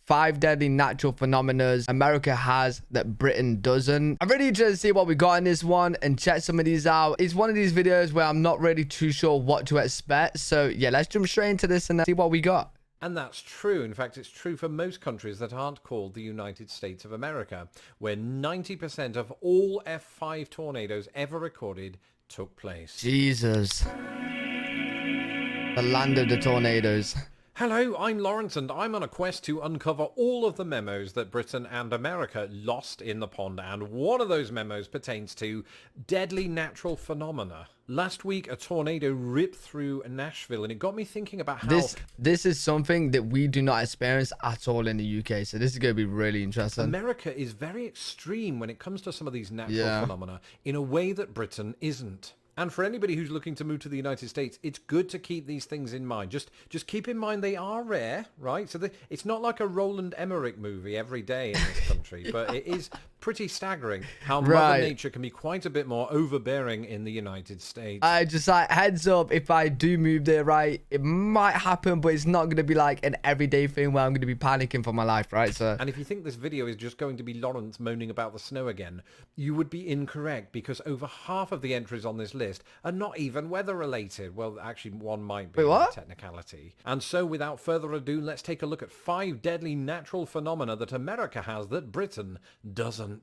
5 deadly natural phenomena America has that Britain doesn't. I'm really interested to see what we got in this one and check some of these out. It's one of these videos where I'm not really too sure what to expect. So yeah, let's jump straight into this and see what we got. And that's true. In fact, it's true for most countries that aren't called the United States of America, where 90% of all F5 tornadoes ever recorded took place. Jesus. The land of the tornadoes. Hello, I'm Lawrence, and I'm on a quest to uncover all of the memos that Britain and America lost in the pond, and one of those memos pertains to deadly natural phenomena. Last week, a tornado ripped through Nashville, and it got me thinking about how... This is something that we do not experience at all in the UK, so this is going to be really interesting. America is very extreme when it comes to some of these natural phenomena in a way that Britain isn't. And for anybody who's looking to move to the United States, it's good to keep these things in mind. Just keep in mind they are rare, right? So it's not like a Roland Emmerich movie every day in this country, but it is pretty staggering how Mother Nature can be quite a bit more overbearing in the United States. I just like, heads up, if I do move there, right, it might happen, but it's not going to be like an everyday thing where I'm going to be panicking for my life, right? So, and if you think this video is just going to be Lawrence moaning about the snow again, you would be incorrect, because over half of the entries on this list are not even weather related. Well, actually, one might be a technicality. And so, without further ado, let's take a look at 5 deadly natural phenomena that America has that Britain doesn't.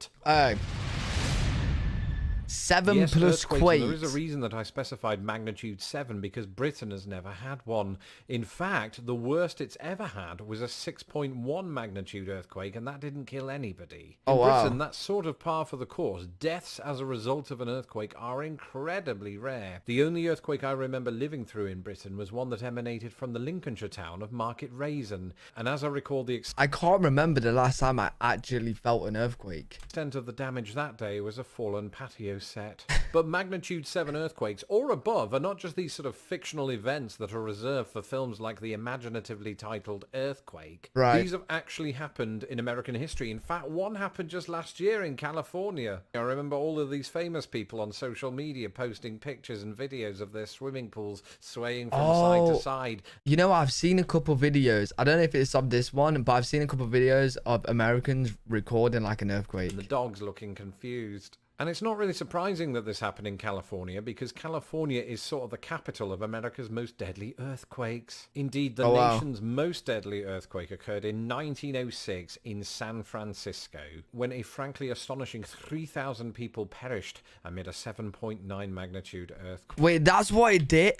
7 plus quakes. There is a reason that I specified magnitude 7, because Britain has never had one. In fact, the worst it's ever had was a 6.1 magnitude earthquake, and that didn't kill anybody. In Britain, that's sort of par for the course. Deaths as a result of an earthquake are incredibly rare. The only earthquake I remember living through in Britain was one that emanated from the Lincolnshire town of Market Raisin. And as I recall, I can't remember the last time I actually felt an earthquake. The extent of the damage that day was a fallen patio set. But magnitude 7 earthquakes or above are not just these sort of fictional events that are reserved for films like the imaginatively titled Earthquake. These have actually happened in American history. In fact, one happened just last year in California. I remember all of these famous people on social media posting pictures and videos of their swimming pools swaying from side to side. You know, I've seen a couple videos. I don't know if it's of this one, but I've seen a couple videos of Americans recording like an earthquake. And the dogs looking confused. And it's not really surprising that this happened in California, because California is sort of the capital of America's most deadly earthquakes. Indeed, the nation's most deadly earthquake occurred in 1906 in San Francisco, when a frankly astonishing 3,000 people perished amid a 7.9 magnitude earthquake. Wait, that's what it did?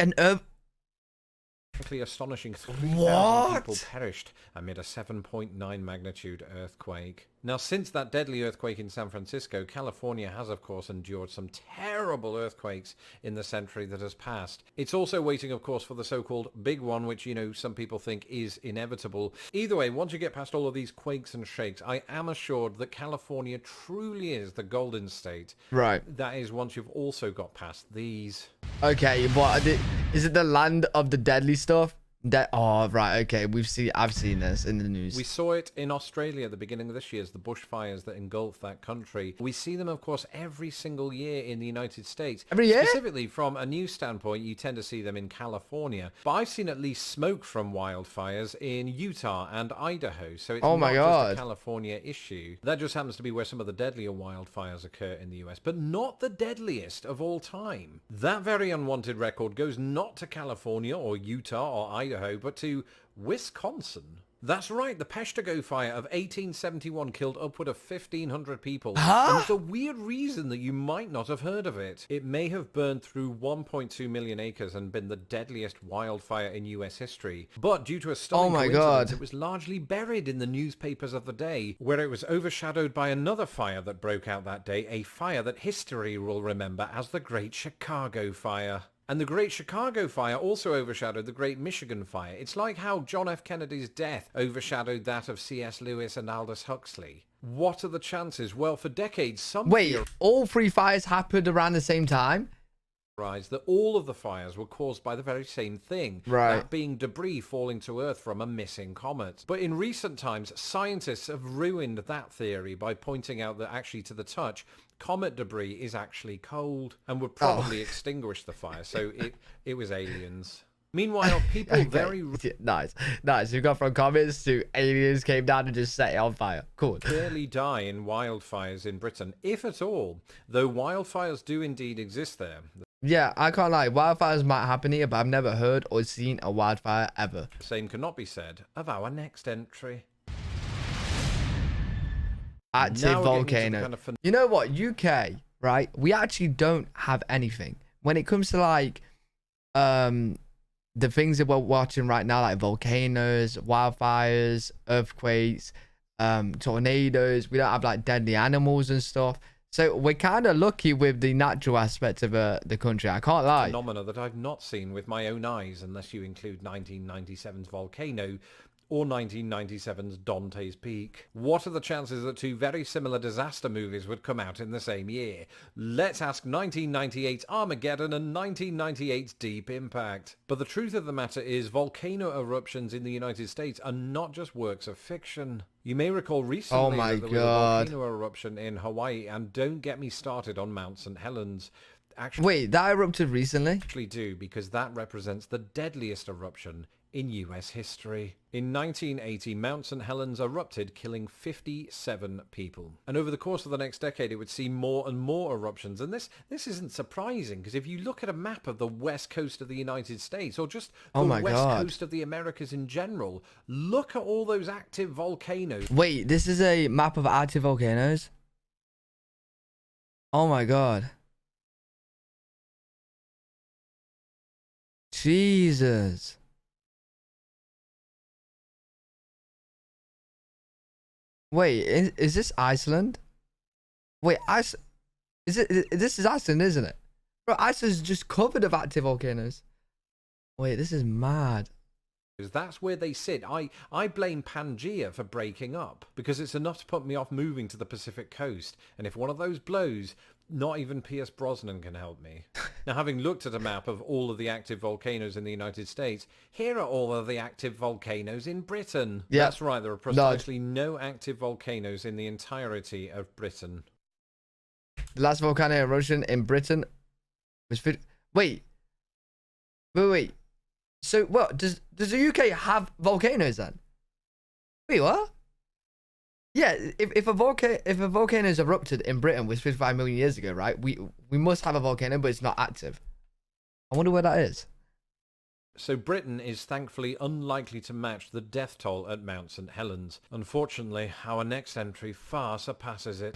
Astonishing 3,000 people perished amid a 7.9 magnitude earthquake. Now, since that deadly earthquake in San Francisco, California has, of course, endured some terrible earthquakes in the century that has passed. It's also waiting, of course, for the so-called big one, which, you know, some people think is inevitable. Either way, once you get past all of these quakes and shakes, I am assured that California truly is the golden state. Right. That is, once you've also got past these. Okay, but is it the land of the deadly stuff? Right, okay, I've seen this in the news. We saw it in Australia at the beginning of this year, the bushfires that engulfed that country. We see them, of course, every single year in the United States. Every year? Specifically, from a news standpoint, you tend to see them in California. But I've seen at least smoke from wildfires in Utah and Idaho, so it's not just a California issue. That just happens to be where some of the deadlier wildfires occur in the US, but not the deadliest of all time. That very unwanted record goes not to California or Utah or Idaho, but to Wisconsin. That's right, the Peshtigo fire of 1871 killed upward of 1,500 people. And there's a weird reason that you might not have heard of it. It may have burned through 1.2 million acres and been the deadliest wildfire in US history. But due to a stunning coincidence, it was largely buried in the newspapers of the day, where it was overshadowed by another fire that broke out that day, a fire that history will remember as the Great Chicago Fire. And the Great Chicago Fire also overshadowed the Great Michigan Fire. It's like how John F. Kennedy's death overshadowed that of C.S. Lewis and Aldous Huxley. What are the chances? Well, for decades, all 3 fires happened around the same time? That all of the fires were caused by the very same thing, that being debris falling to Earth from a missing comet. But in recent times, scientists have ruined that theory by pointing out that actually, to the touch, comet debris is actually cold and would probably extinguish the fire. So it was aliens. Meanwhile, people nice. We've got from comments to aliens came down and just set it on fire. Cool. Rarely die in wildfires in Britain, if at all, though wildfires do indeed exist there. Yeah, I can't lie. Wildfires might happen here, but I've never heard or seen a wildfire ever. The same cannot be said of our next entry. Active volcano. You know what? UK, right? We actually don't have anything. When it comes to like the things that we're watching right now, like volcanoes, wildfires, earthquakes, tornadoes, we don't have like deadly animals and stuff. So we're kind of lucky with the natural aspects of the country. I can't lie. Phenomena that I've not seen with my own eyes, unless you include 1997's volcano or 1997's Dante's Peak. What are the chances that two very similar disaster movies would come out in the same year? Let's ask 1998's Armageddon and 1998's Deep Impact. But the truth of the matter is, volcano eruptions in the United States are not just works of fiction. You may recall recently that there was a volcano eruption in Hawaii, and don't get me started on Mount St. Helens. Wait, that erupted recently? Actually do, because that represents the deadliest eruption in US history. In 1980, Mount St. Helens erupted, killing 57 people. And over the course of the next decade, it would see more and more eruptions. And this isn't surprising, because if you look at a map of the west coast of the United States, or just the west coast of the Americas in general, look at all those active volcanoes. Wait, this is a map of active volcanoes? Oh my God. Jesus. Wait, is this Iceland? Wait, this is Iceland, isn't it? Bro, Iceland's just covered of active volcanoes. Wait, this is mad. That's where they sit. I blame Pangea for breaking up, because it's enough to put me off moving to the Pacific coast. And if one of those blows, not even Pierce Brosnan can help me. Now, having looked at a map of all of the active volcanoes in the United States, here are all of the active volcanoes in Britain. Yep. That's right, there are precisely no active volcanoes in the entirety of Britain. The last volcano eruption in Britain was... Wait. So, what? Does the UK have volcanoes then? Wait, what? Yeah, if a volcano is erupted in Britain was 55 million years ago, right? We must have a volcano, but it's not active. I wonder where that is. So Britain is thankfully unlikely to match the death toll at Mount St. Helens. Unfortunately, our next entry far surpasses it.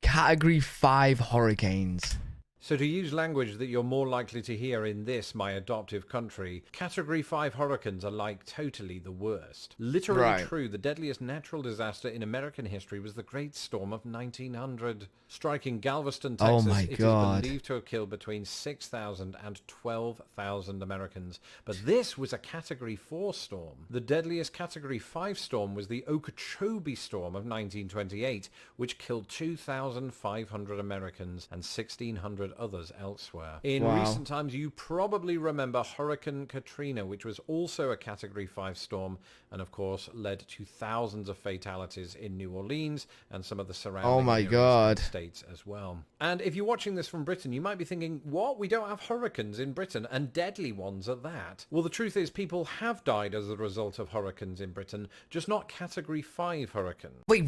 Category 5 hurricanes. So to use language that you're more likely to hear in this, my adoptive country, Category 5 hurricanes are like totally the worst. Literally true, the deadliest natural disaster in American history was the Great Storm of 1900. Striking Galveston, Texas, it is believed to have killed between 6,000 and 12,000 Americans. But this was a Category 4 storm. The deadliest Category 5 storm was the Okeechobee Storm of 1928, which killed 2,500 Americans and 1,600 others elsewhere. In recent times, you probably remember Hurricane Katrina, which was also a Category 5 storm, and of course led to thousands of fatalities in New Orleans and some of the surrounding states as well. And if you're watching this from Britain, you might be thinking, what? We don't have hurricanes in Britain, and deadly ones at that. Well, the truth is, people have died as a result of hurricanes in Britain, just not Category 5 hurricanes. Wait,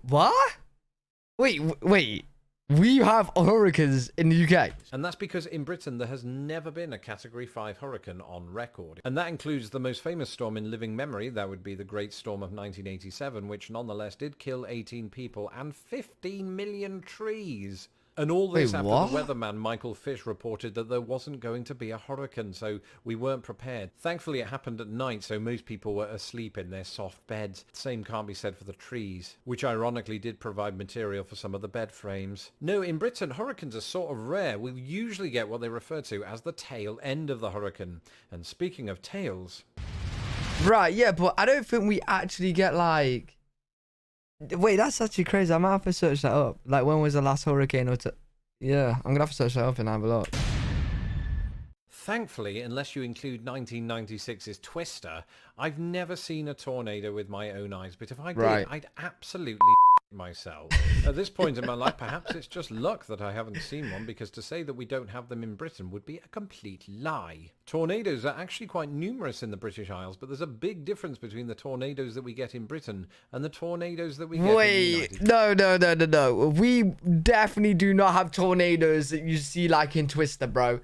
what? Wait. We have hurricanes in the UK. And that's because in Britain there has never been a Category 5 hurricane on record. And that includes the most famous storm in living memory, that would be the Great Storm of 1987, which nonetheless did kill 18 people and 15 million trees. And all this after the weatherman Michael Fish reported that there wasn't going to be a hurricane, so we weren't prepared. Thankfully it happened at night, so most people were asleep in their soft beds. Same can't be said for the trees, which ironically did provide material for some of the bed frames. No, in Britain hurricanes are sort of rare. We usually get what they refer to as the tail end of the hurricane. And speaking of tails... Right, yeah, but I don't think we actually get like... Wait, that's actually crazy. I might have to search that up. Like, when was the last hurricane? Yeah, I'm gonna have to search that up and have a look. Thankfully, unless you include 1996's Twister, I've never seen a tornado with my own eyes. But if I did, I'd absolutely myself. At this point in my life, perhaps it's just luck that I haven't seen one, because to say that we don't have them in Britain would be a complete lie. Tornadoes are actually quite numerous in the British Isles, but there's a big difference between the tornadoes that we get in Britain and the tornadoes that we get in the United States. No. We definitely do not have tornadoes that you see like in Twister, bro.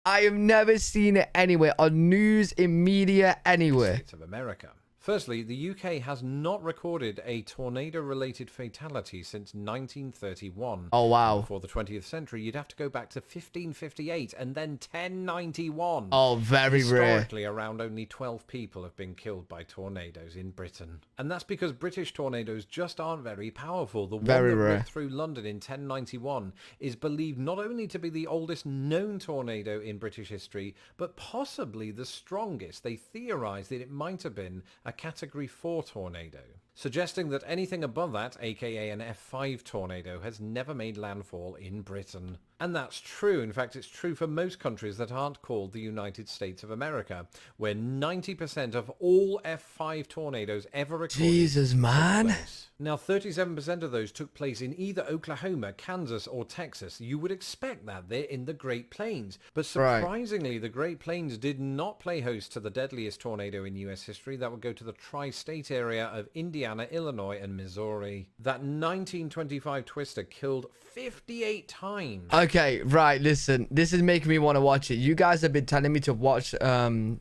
I have never seen it anywhere on news, in media, anywhere. States of America. Firstly, the UK has not recorded a tornado-related fatality since 1931. Oh, wow. Before the 20th century, you'd have to go back to 1558 and then 1091. Oh, very rare. Historically, around only 12 people have been killed by tornadoes in Britain. And that's because British tornadoes just aren't very powerful. The one that ripped through London in 1091 is believed not only to be the oldest known tornado in British history, but possibly the strongest. They theorised that it might have been a Category 4 tornado, suggesting that anything above that, aka an F5 tornado, has never made landfall in Britain. And that's true. In fact, it's true for most countries that aren't called the United States of America, where 90% of all F5 tornadoes ever recorded. Jesus, man. Now, 37% of those took place in either Oklahoma, Kansas, or Texas. You would expect that they're in the Great Plains. But surprisingly, the Great Plains did not play host to the deadliest tornado in US history. That would go to the tri-state area of Indiana, Illinois, and Missouri. That 1925 twister killed 58 times. Okay, right, listen. This is making me want to watch it. You guys have been telling me to watch a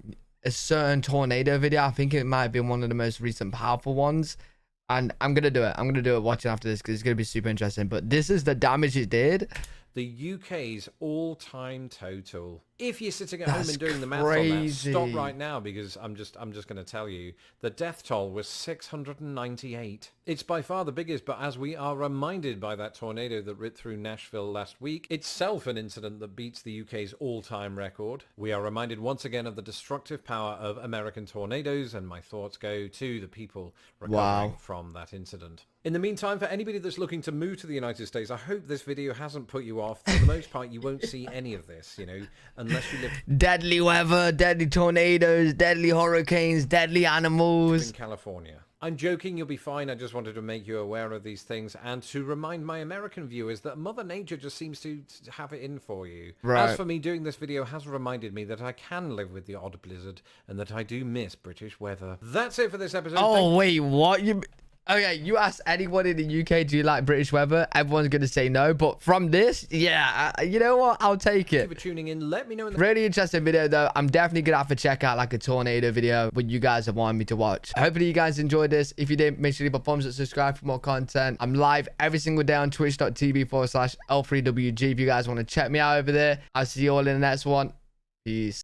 certain tornado video. I think it might have been one of the most recent powerful ones. And I'm going to do it. I'm going to do it watching after this because it's going to be super interesting. But this is the damage it did. The UK's all-time total. If you're sitting at home and doing the math on that, stop right now, because I'm just going to tell you the death toll was 698. It's by far the biggest, but as we are reminded by that tornado that ripped through Nashville last week, itself an incident that beats the UK's all-time record, we are reminded once again of the destructive power of American tornadoes, and my thoughts go to the people recovering from that incident. In the meantime, for anybody that's looking to move to the United States, I hope this video hasn't put you off. For the most part, you won't see any of this, you know, unless you live... Deadly weather, deadly tornadoes, deadly hurricanes, deadly animals. In California. I'm joking, you'll be fine. I just wanted to make you aware of these things and to remind my American viewers that Mother Nature just seems to have it in for you. As for me, doing this video has reminded me that I can live with the odd blizzard and that I do miss British weather. That's it for this episode. Oh, wait, what? Okay, you ask anyone in the UK, do you like British weather? Everyone's going to say no. But from this, yeah, you know what? I'll take it. Thank you for tuning in. Let me know in the... Really interesting video, though. I'm definitely going to have to check out like a tornado video what you guys have wanted me to watch. Hopefully, you guys enjoyed this. If you did, make sure to leave a thumbs up, subscribe for more content. I'm live every single day on twitch.tv/L3WG if you guys want to check me out over there. I'll see you all in the next one. Peace.